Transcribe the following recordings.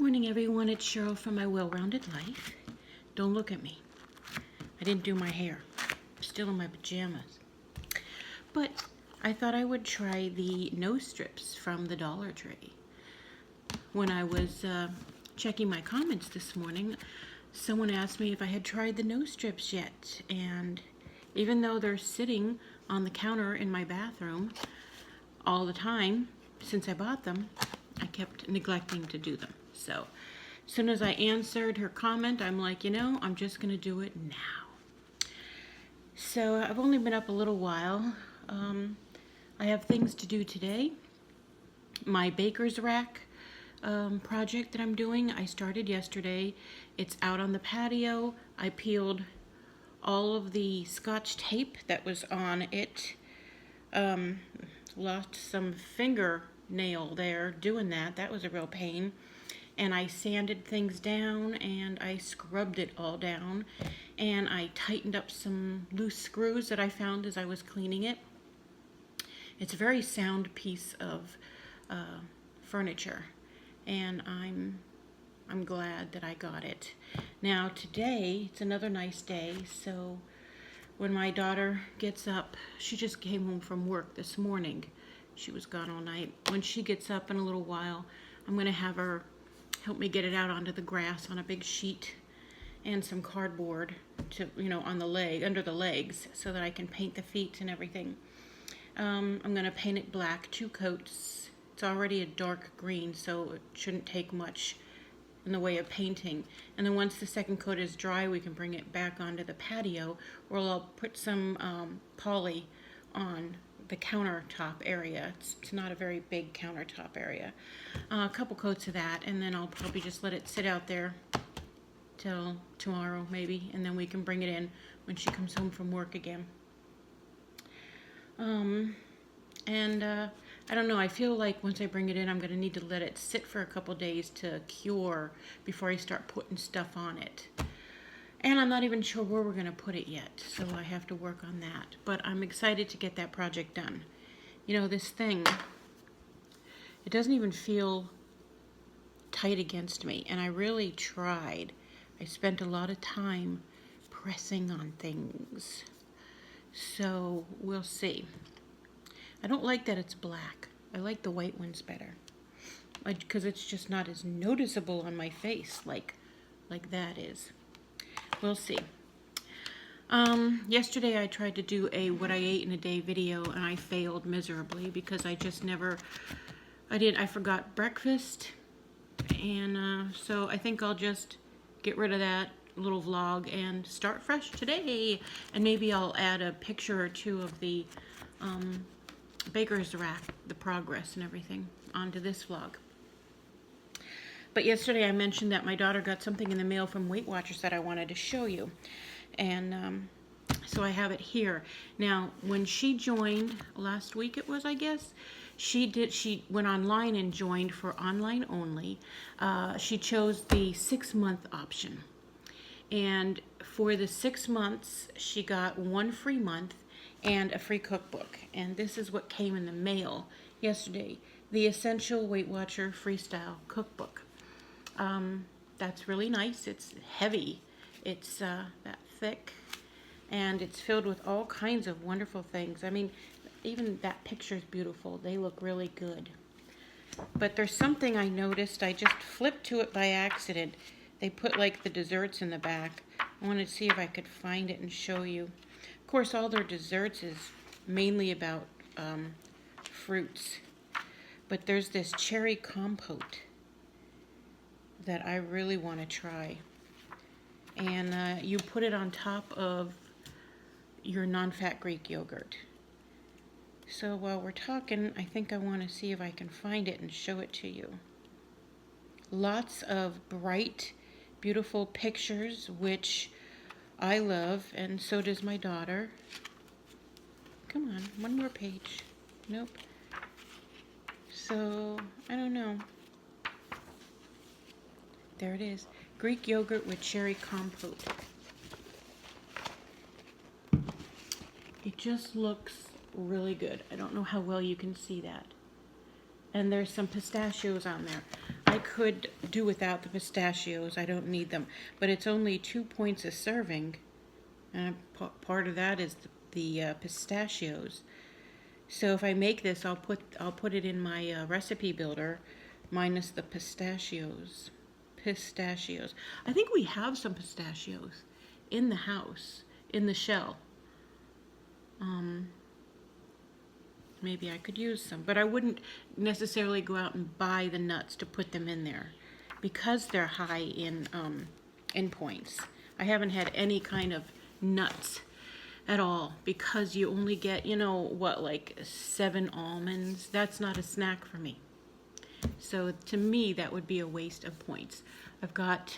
morning, everyone. It's Cheryl from My Well-Rounded Life. Don't look at me. I didn't do my hair. I'm still in my pajamas. But I thought I would try the nose strips from the Dollar Tree. When I was checking my comments this morning, someone asked me if I had tried the nose strips yet. And even though they're sitting on the counter in my bathroom all the time since I bought them, I kept neglecting to do them. So as soon as I answered her comment, I'm like, I'm just going to do it now. So I've only been up a little while. I have things to do today. My baker's rack project that I'm doing, I started yesterday. It's out on the patio. I peeled all of the Scotch tape that was on it. Lost some fingernail there doing that. That was a real pain. And I sanded things down and I scrubbed it all down. And I tightened up some loose screws that I found as I was cleaning it. It's a very sound piece of furniture. And I'm glad that I got it. Now today, it's another nice day, so when my daughter gets up, she just came home from work this morning. She was gone all night. When she gets up in a little while, I'm going to have her help me get it out onto the grass on a big sheet and some cardboard to, on the under the legs, so that I can paint the feet and everything. I'm going to paint it black, 2 coats. It's already a dark green, so it shouldn't take much in the way of painting. And then once the second coat is dry, we can bring it back onto the patio, or I'll put some poly on the countertop area. It's not a very big countertop area. A couple coats of that, and then I'll probably just let it sit out there till tomorrow maybe, and then we can bring it in when she comes home from work again. I don't know, I feel like once I bring it in, I'm going to need to let it sit for a couple days to cure before I start putting stuff on it. And I'm not even sure where we're going to put it yet, so I have to work on that. But I'm excited to get that project done. This thing, it doesn't even feel tight against me, and I really tried. I spent a lot of time pressing on things. So we'll see. I don't like that it's black. I like the white ones better, because it's just not as noticeable on my face like that is. We'll see. Yesterday I tried to do a what I ate in a day video, and I failed miserably because I forgot breakfast, and so I think I'll just get rid of that little vlog and start fresh today. And maybe I'll add a picture or two of the baker's rack, the progress and everything, onto this vlog. But yesterday I mentioned that my daughter got something in the mail from Weight Watchers that I wanted to show you, and so I have it here. Now, when she joined last week, it was, I guess, she went online and joined for online only. She chose the 6-month option, and for the 6 months she got 1 free month and a free cookbook. And this is what came in the mail yesterday: the Essential Weight Watcher Freestyle Cookbook. That's really nice. It's heavy. It's that thick, and it's filled with all kinds of wonderful things. I mean, even that picture is beautiful. They look really good. But there's something I noticed. I just flipped to it by accident. They put like the desserts in the back. I wanted to see if I could find it and show you. Of course, all their desserts is mainly about fruits. But there's this cherry compote that I really want to try. And you put it on top of your non-fat Greek yogurt. So while we're talking, I think I want to see if I can find it and show it to you. Lots of bright, beautiful pictures, which I love, and so does my daughter. Come on, one more page. Nope. So, I don't know. There it is. Greek yogurt with cherry compote. It just looks really good. I don't know how well you can see that. And there's some pistachios on there. I could do without the pistachios. I don't need them. But it's only 2 points a serving. And part of that is the pistachios. So if I make this, I'll put it in my recipe builder, minus the pistachios. Pistachios. I think we have some pistachios in the house, in the shell. Maybe I could use some, but I wouldn't necessarily go out and buy the nuts to put them in there because they're high in points. I haven't had any kind of nuts at all because you only get, you know, what, like 7 almonds. That's not a snack for me. So to me, that would be a waste of points. I've got,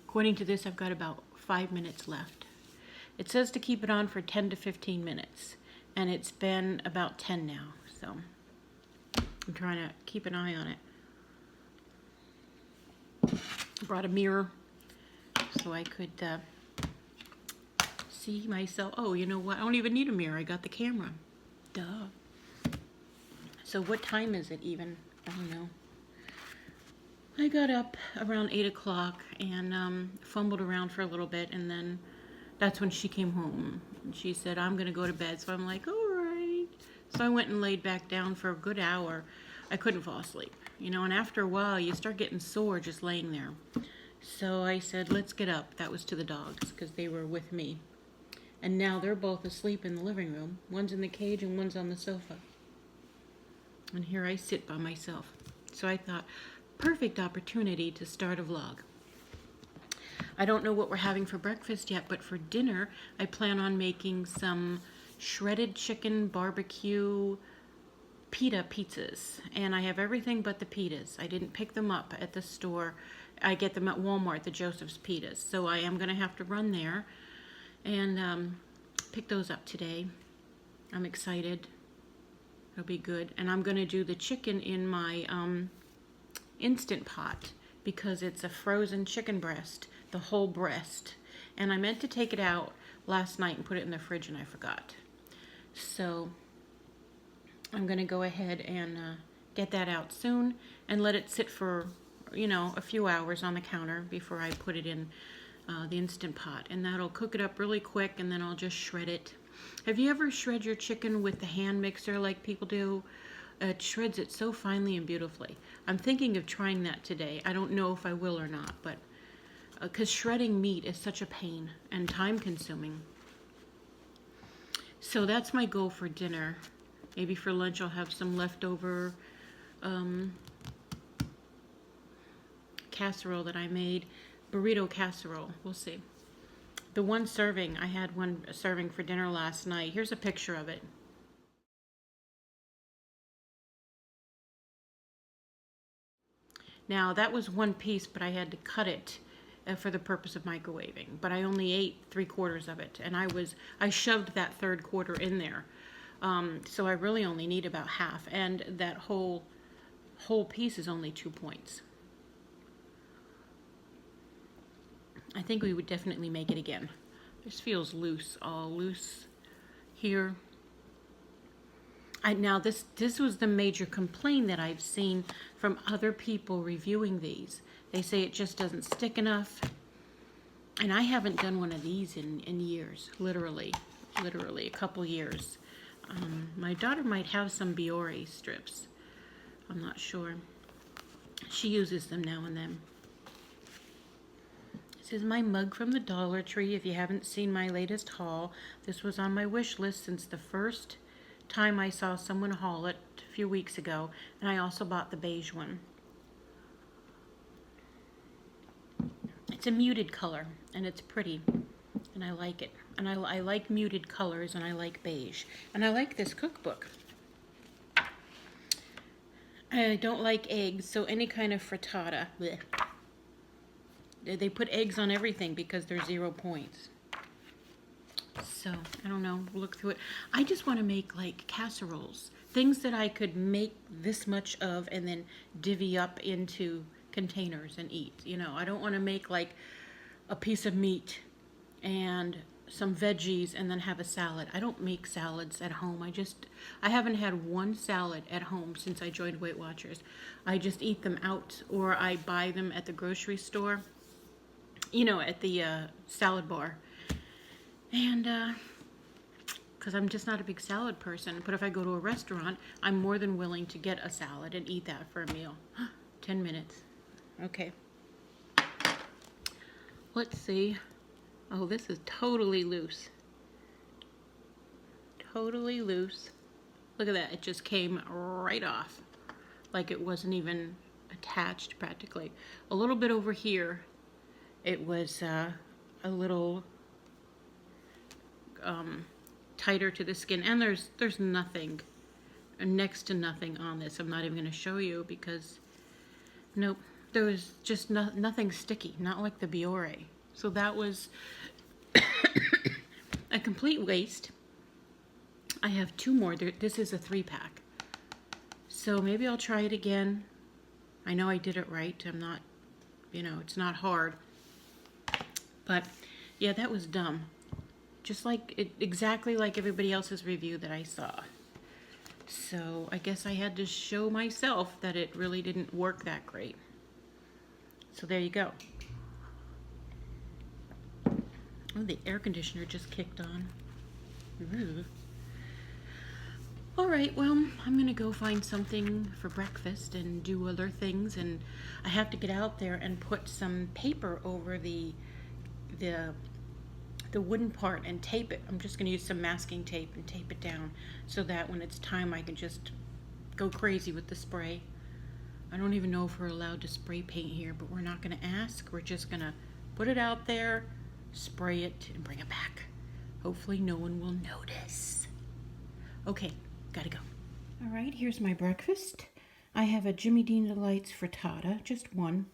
according to this, I've got about 5 minutes left. It says to keep it on for 10 to 15 minutes. And it's been about 10 now, so I'm trying to keep an eye on it. I brought a mirror so I could see myself. Oh, you know what? I don't even need a mirror. I got the camera. Duh. So what time is it even? I don't know. I got up around 8 o'clock and fumbled around for a little bit, and then that's when she came home. And she said, I'm going to go to bed. So I'm like, all right. So I went and laid back down for a good hour. I couldn't fall asleep, you know, and after a while you start getting sore just laying there. So I said, let's get up. That was to the dogs because they were with me. And now they're both asleep in the living room. One's in the cage and one's on the sofa. And here I sit by myself. So I thought, perfect opportunity to start a vlog. I don't know what we're having for breakfast yet, but for dinner, I plan on making some shredded chicken barbecue pita pizzas. And I have everything but the pitas. I didn't pick them up at the store. I get them at Walmart, the Joseph's Pitas. So I am going to have to run there and pick those up today. I'm excited. It'll be good. And I'm going to do the chicken in my Instant Pot because it's a frozen chicken breast. The whole breast, and I meant to take it out last night and put it in the fridge and I forgot. So I'm gonna go ahead and get that out soon and let it sit for, you know, a few hours on the counter before I put it in the Instant Pot, and that'll cook it up really quick, and then I'll just shred it. Have you ever shred your chicken with the hand mixer like people do? It shreds it so finely and beautifully. I'm thinking of trying that today. I don't know if I will or not, but because shredding meat is such a pain and time consuming. So that's my goal for dinner. Maybe for lunch I'll have some leftover casserole that I made. Burrito casserole. We'll see. The one serving, I had one serving for dinner last night. Here's a picture of it. Now that was one piece, but I had to cut it for the purpose of microwaving, but I only ate 3/4 of it, and I shoved that 3/4 in there, so I really only need about half, and that whole piece is only 2 points. I think we would definitely make it again. This feels loose, all loose here. Now this was the major complaint that I've seen from other people reviewing these. They say it just doesn't stick enough. And I haven't done one of these in years, literally a couple years. My daughter might have some Biore strips. I'm not sure. She uses them now and then. This is my mug from the Dollar Tree. If you haven't seen my latest haul, this was on my wish list since the first time I saw someone haul it a few weeks ago. And I also bought the beige one. It's a muted color, and it's pretty, and I like it. And I like muted colors, and I like beige. And I like this cookbook. I don't like eggs, so any kind of frittata. Blech. They put eggs on everything because they're 0 points. So, I don't know, we'll look through it. I just want to make, like, casseroles. Things that I could make this much of and then divvy up into containers and eat. You know, I don't want to make like a piece of meat and some veggies and then have a salad. I don't make salads at home. I haven't had one salad at home since I joined Weight Watchers. I just eat them out, or I buy them at the grocery store, you know, at the salad bar. And because I'm just not a big salad person. But if I go to a restaurant, I'm more than willing to get a salad and eat that for a meal. 10 minutes. Okay. Let's see. Oh, this is totally loose. Totally loose. Look at that. It just came right off. Like it wasn't even attached practically. A little bit over here, it was a little tighter to the skin. And there's nothing, next to nothing on this. I'm not even going to show you because, nope. There was just nothing sticky, not like the Biore. So that was a complete waste. I have 2 more. This is a 3-pack. So maybe I'll try it again. I know I did it right. I'm not, you know, it's not hard. But yeah, that was dumb. Just like, exactly like everybody else's review that I saw. So I guess I had to show myself that it really didn't work that great. So there you go. Oh, the air conditioner just kicked on. Ooh. All right, well, I'm gonna go find something for breakfast and do other things, and I have to get out there and put some paper over the wooden part and tape it. I'm just gonna use some masking tape and tape it down so that when it's time I can just go crazy with the spray. I don't even know if we're allowed to spray paint here, but we're not going to ask. We're just going to put it out there, spray it, and bring it back. Hopefully no one will notice. Okay, gotta go. All right, here's my breakfast. I have a Jimmy Dean Delights frittata, just one,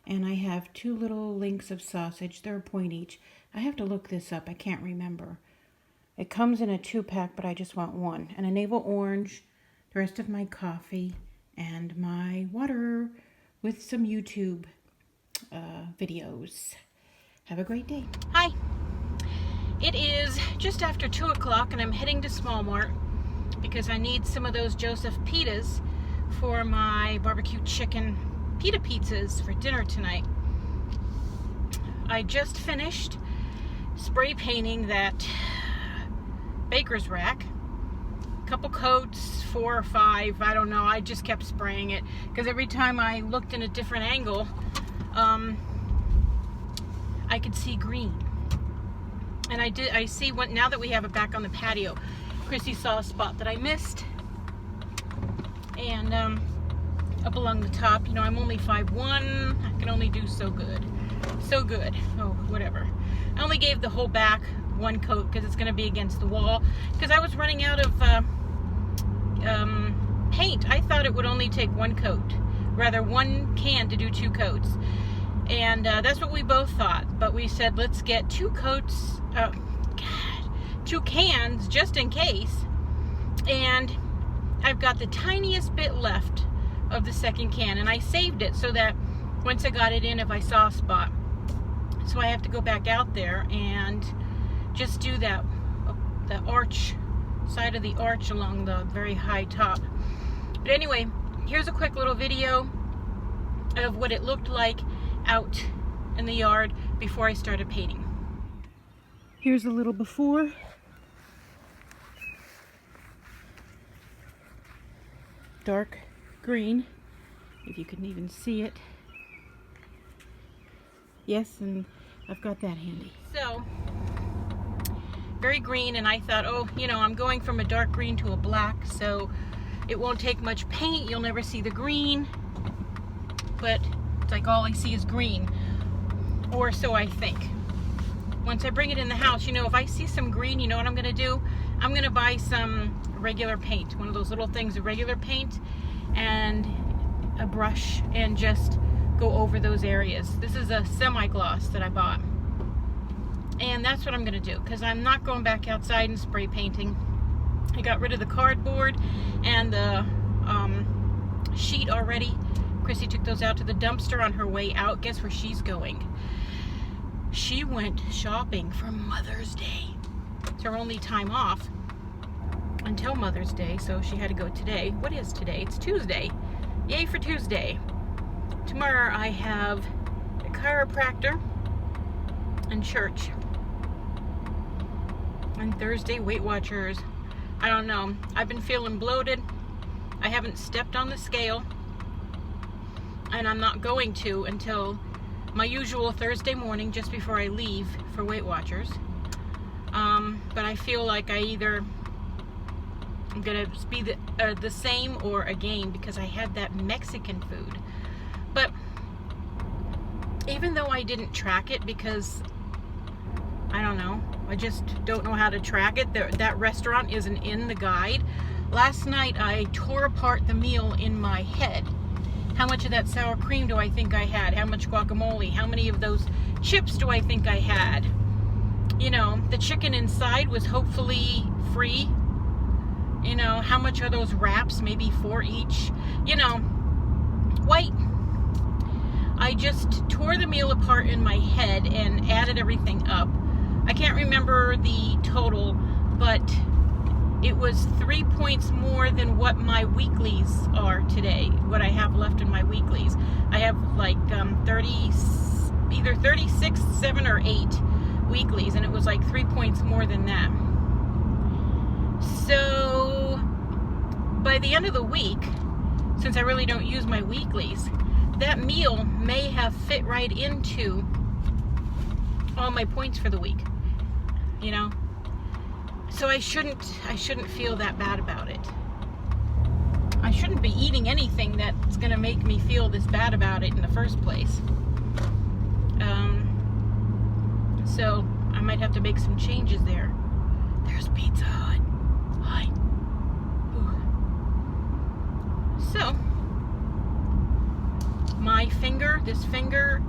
and I have 2 little links of sausage. They're a point each. I have to look this up. I can't remember. It comes in a 2-pack, but I just want 1. And a navel orange, the rest of my coffee, and my water with some YouTube videos. Have a great day. Hi. It is just after 2 o'clock and I'm heading to Small Mart because I need some of those Joseph Pitas for my barbecue chicken pita pizzas for dinner tonight. I just finished spray painting that baker's rack. Couple coats, 4 or 5, I don't know. I just kept spraying it because every time I looked in a different angle, I could see green. And I see what now that we have it back on the patio. Chrissy saw a spot that I missed, and up along the top, you know, I'm only 5'1", I can only do so good. So good. Oh, whatever. I only gave the whole back 1 coat because it's going to be against the wall because I was running out of paint. I thought it would only take 1 coat, rather 1 can to do 2 coats, and that's what we both thought. But we said let's get 2 coats, 2 cans just in case. And I've got the tiniest bit left of the 2nd can, and I saved it so that once I got it in, if I saw a spot, so I have to go back out there and just do that, the arch, side of the arch along the very high top. But anyway, here's a quick little video of what it looked like out in the yard before I started painting. Here's a little before. Dark green, if you can even see it. Yes, and I've got that handy. So, very green, and I thought, oh, you know, I'm going from a dark green to a black, so it won't take much paint. You'll never see the green, but it's like all I see is green, or so I think. Once I bring it in the house, you know, if I see some green, you know what I'm going to do? I'm going to buy some regular paint, one of those little things of regular paint, and a brush, and just go over those areas. This is a semi-gloss that I bought, and that's what I'm going to do, because I'm not going back outside and spray painting. I got rid of the cardboard and the sheet already. Chrissy took those out to the dumpster on her way out. Guess where she's going? she went shopping for Mother's Day. It's her only time off until Mother's Day, so she had to go today. What is today? It's Tuesday. Yay for Tuesday. Tomorrow I have a chiropractor and church. And Thursday, Weight Watchers. I don't know. I've been feeling bloated. I haven't stepped on the scale. And I'm not going to until my usual Thursday morning just before I leave for Weight Watchers. But I feel like I'm gonna be the same or a gain because I had that Mexican food. But even though I didn't track it because I don't know, I just don't know how to track it. That restaurant isn't in the guide. Last night I tore apart the meal in my head. How much of that sour cream do I think I had? How much guacamole? How many of those chips do I think I had? You know, the chicken inside was hopefully free. You know, how much are those wraps? Maybe 4 each. You know, wait. I just tore the meal apart in my head and added everything up. I can't remember the total, but it was 3 points more than what my weeklies are today, what I have left in my weeklies. I have like either 36, 7, or 8 weeklies, and it was like 3 points more than that. So by the end of the week, since I really don't use my weeklies, that meal may have fit right into all my points for the week, you know? So I shouldn't feel that bad about it. I shouldn't be eating anything that's gonna make me feel this bad about it in the first place. So I might have to make some changes there. There's Pizza Hut. Hi. Ooh. So my finger, this finger,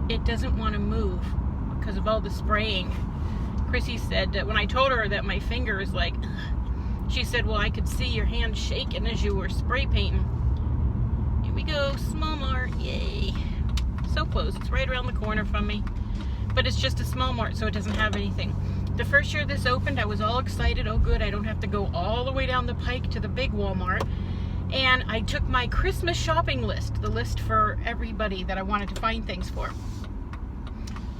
it doesn't want to move because of all the spraying. Chrissy said that when I told her that my finger is like, she said, well, I could see your hand shaking as you were spray painting. Here we go, Small Mart, yay. So close, it's right around the corner from me. But it's just a Small Mart, so it doesn't have anything. The first year this opened, I was all excited. Oh good, I don't have to go all the way down the pike to the big Walmart. And I took my Christmas shopping list, the list for everybody that I wanted to find things for.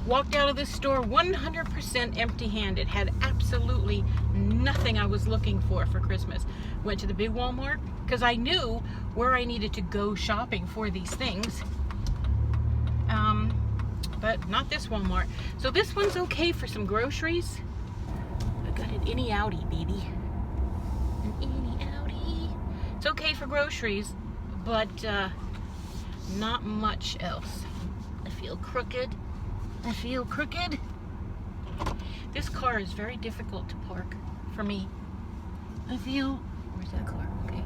Walked out of this store 100% empty-handed, had absolutely nothing I was looking for Christmas. Went to the big Walmart because I knew where I needed to go shopping for these things. But not this Walmart. So this one's okay for some groceries. I got an innie outie, baby. An innie outie. It's okay for groceries, but not much else. I feel crooked. I feel crooked. This car is very difficult to park for me. Where's that car? Okay.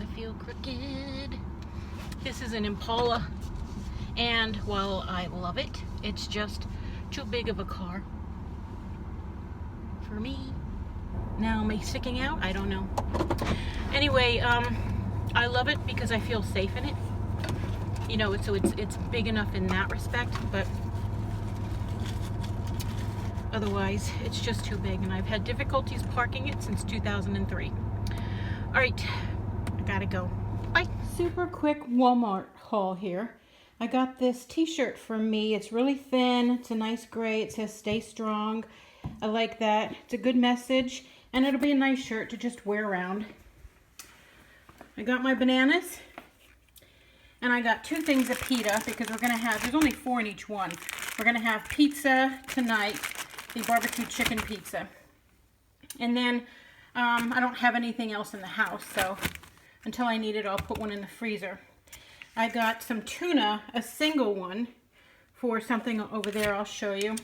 I feel crooked. This is an Impala, and while I love it, it's just too big of a car for me. Now am I sticking out? I don't know. Anyway, I love it because I feel safe in it. You know, so it's big enough in that respect, but otherwise, it's just too big, and I've had difficulties parking it since 2003. All right, I gotta go. Bye. Super quick Walmart haul here. I got this t-shirt from me. It's really thin. It's a nice gray. It says "Stay Strong." I like that. It's a good message, and it'll be a nice shirt to just wear around. I got my bananas, and I got 2 things of pita because we're gonna have, there's only 4 in each one. We're gonna have pizza tonight. The barbecue chicken pizza. And then I don't have anything else in the house, so until I need it, I'll put one in the freezer. I got some tuna, a single one, for something over there I'll show you.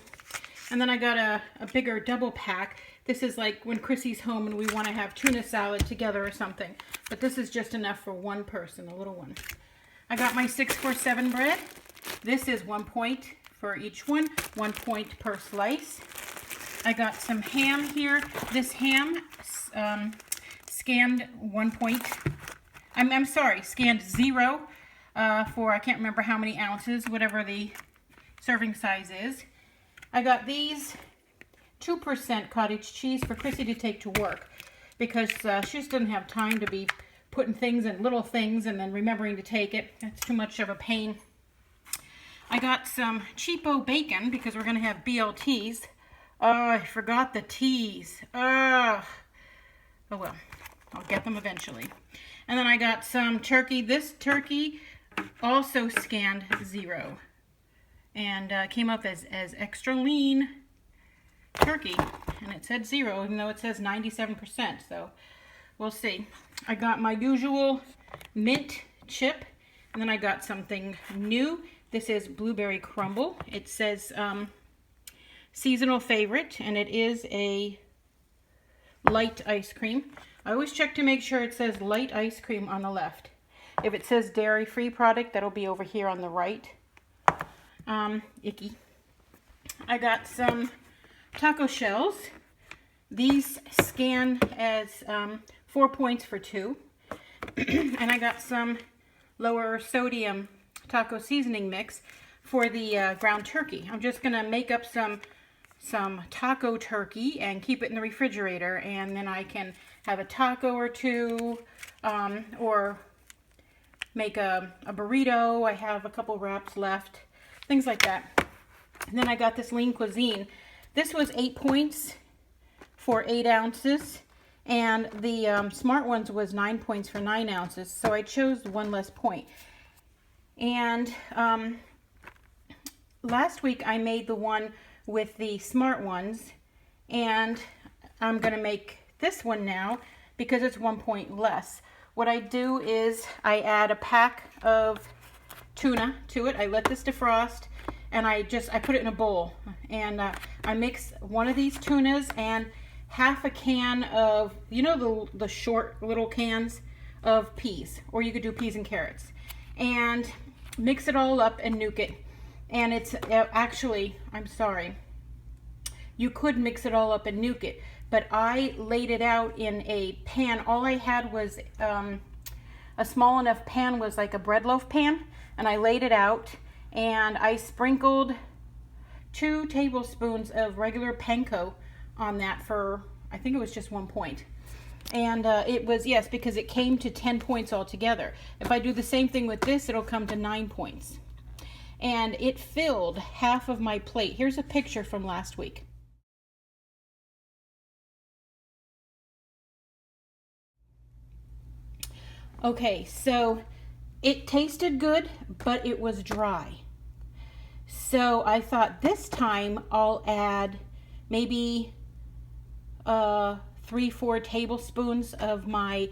And then I got a bigger double pack. This is like when Chrissy's home and we want to have tuna salad together or something. But this is just enough for one person, a little one. I got my 647 bread. This is 1 point for each one, 1 point per slice. I got some ham here. This ham scanned 1 point. I'm sorry, scanned 0 for I can't remember how many ounces, whatever the serving size is. I got these 2% cottage cheese for Chrissy to take to work because she just doesn't have time to be putting things in little things and then remembering to take it. That's too much of a pain. I got some cheapo bacon because we're going to have BLTs. Oh, I forgot the T's. Oh well, I'll get them eventually. And then I got some turkey. This turkey also scanned 0 and came up as extra lean turkey, and it said 0 even though it says 97%, so we'll see. I got my usual mint chip, and then I got something new. This is blueberry crumble. It says seasonal favorite, and it is a light ice cream. I always check to make sure it says light ice cream on the left. If it says dairy-free product, that'll be over here on the right. Icky. I got some taco shells. These scan as 4 points for 2. And I got some lower sodium taco seasoning mix for the ground turkey. I'm just going to make up some taco turkey and keep it in the refrigerator, and then I can have a taco or two, or make a burrito. I have a couple wraps left, things like that. And then I got this lean cuisine. This was 8 points for 8 ounces, and the smart ones was 9 points for 9 ounces, so I chose 1 less point. And last week I made the one with the smart ones, and I'm going to make this one now because it's 1 point less. What I do is I add a pack of tuna to it. I let this defrost, and I put it in a bowl, and I mix one of these tunas and half a can of, you know, the short little cans of peas, or you could do peas and carrots, and mix it all up and nuke it. And it's actually, I'm sorry, you could mix it all up and nuke it, but I laid it out in a pan. All I had was a small enough pan, was like a bread loaf pan, and I laid it out, and I sprinkled 2 tablespoons of regular panko on that for, I think it was just 1 point. And it was, yes, because it came to 10 points altogether. If I do the same thing with this, it'll come to 9 points. And it filled half of my plate. Here's a picture from last week. Okay, so it tasted good, but it was dry. So I thought this time I'll add maybe 3-4 tablespoons of my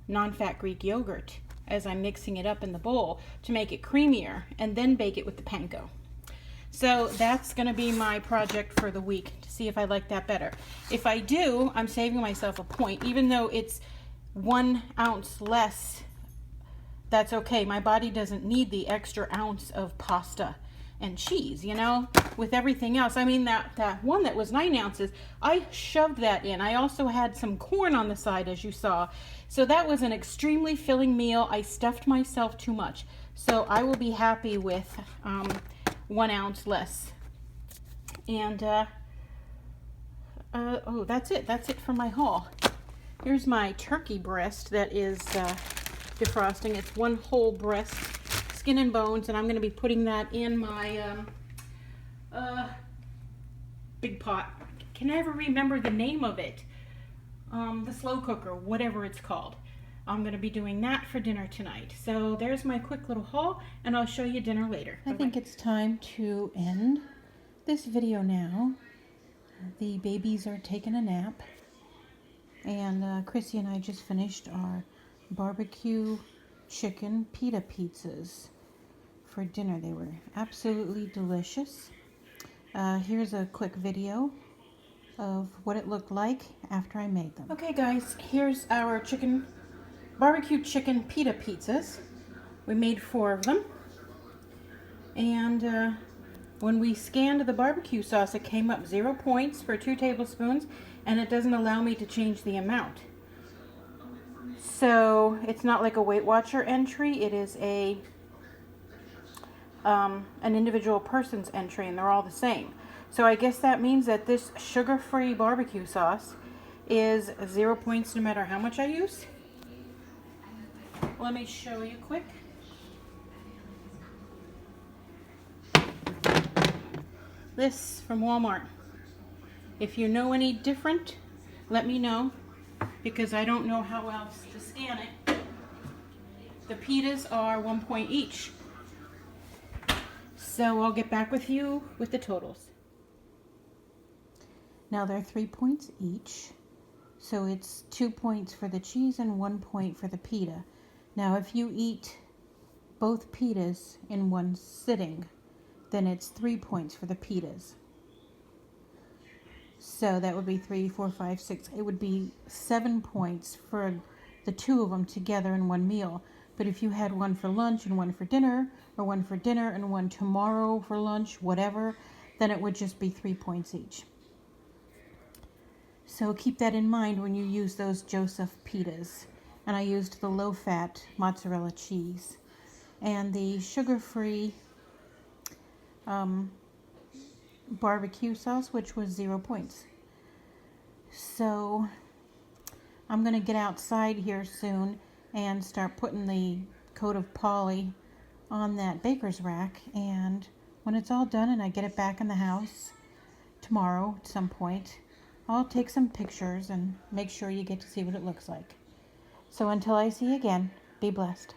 non-fat Greek yogurt as I'm mixing it up in the bowl to make it creamier, and then bake it with the panko. So that's going to be my project for the week, to see if I like that better. If I do, I'm saving myself a point, even though it's 1 ounce less. That's okay. My body doesn't need the extra ounce of pasta and cheese, you know, with everything else. I mean, that one that was 9 ounces, I shoved that in. I also had some corn on the side, as you saw. So that was an extremely filling meal. I stuffed myself too much. So I will be happy with 1 ounce less. And, oh, that's it. That's it for my haul. Here's my turkey breast that is defrosting. It's 1 whole breast, skin and bones, and I'm going to be putting that in my big pot. Can I ever remember the name of it? The slow cooker, whatever it's called. I'm going to be doing that for dinner tonight. So there's my quick little haul, and I'll show you dinner later. I think it's time to end this video now. The babies are taking a nap, and Chrissy and I just finished our barbecue chicken pita pizzas for dinner. They were absolutely delicious. Here's a quick video of what it looked like after I made them. Okay guys, here's our barbecue chicken pita pizzas. We made 4 of them, and when we scanned the barbecue sauce, it came up 0 points for 2 tablespoons, and it doesn't allow me to change the amount. So it's not like a Weight Watcher entry. It is an individual person's entry, and they're all the same. So I guess that means that this sugar-free barbecue sauce is 0 points no matter how much I use. Let me show you quick. This from Walmart. If you know any different, let me know, because I don't know how else to scan it. The pitas are 1 point each. So I'll get back with you with the totals. Now they're 3 points each. So it's 2 points for the cheese and 1 point for the pita. Now if you eat both pitas in one sitting, then it's 3 points for the pitas. So that would be 3, 4, 5, 6. It would be 7 points for the two of them together in one meal. But if you had one for lunch and one for dinner, or one for dinner and one tomorrow for lunch, whatever, then it would just be 3 points each. So keep that in mind when you use those Joseph pitas. And I used the low-fat mozzarella cheese and the sugar-free barbecue sauce, which was 0 points. So I'm going to get outside here soon and start putting the coat of poly on that baker's rack, and when it's all done and I get it back in the house tomorrow at some point, I'll take some pictures and make sure you get to see what it looks like. So until I see you again, be blessed.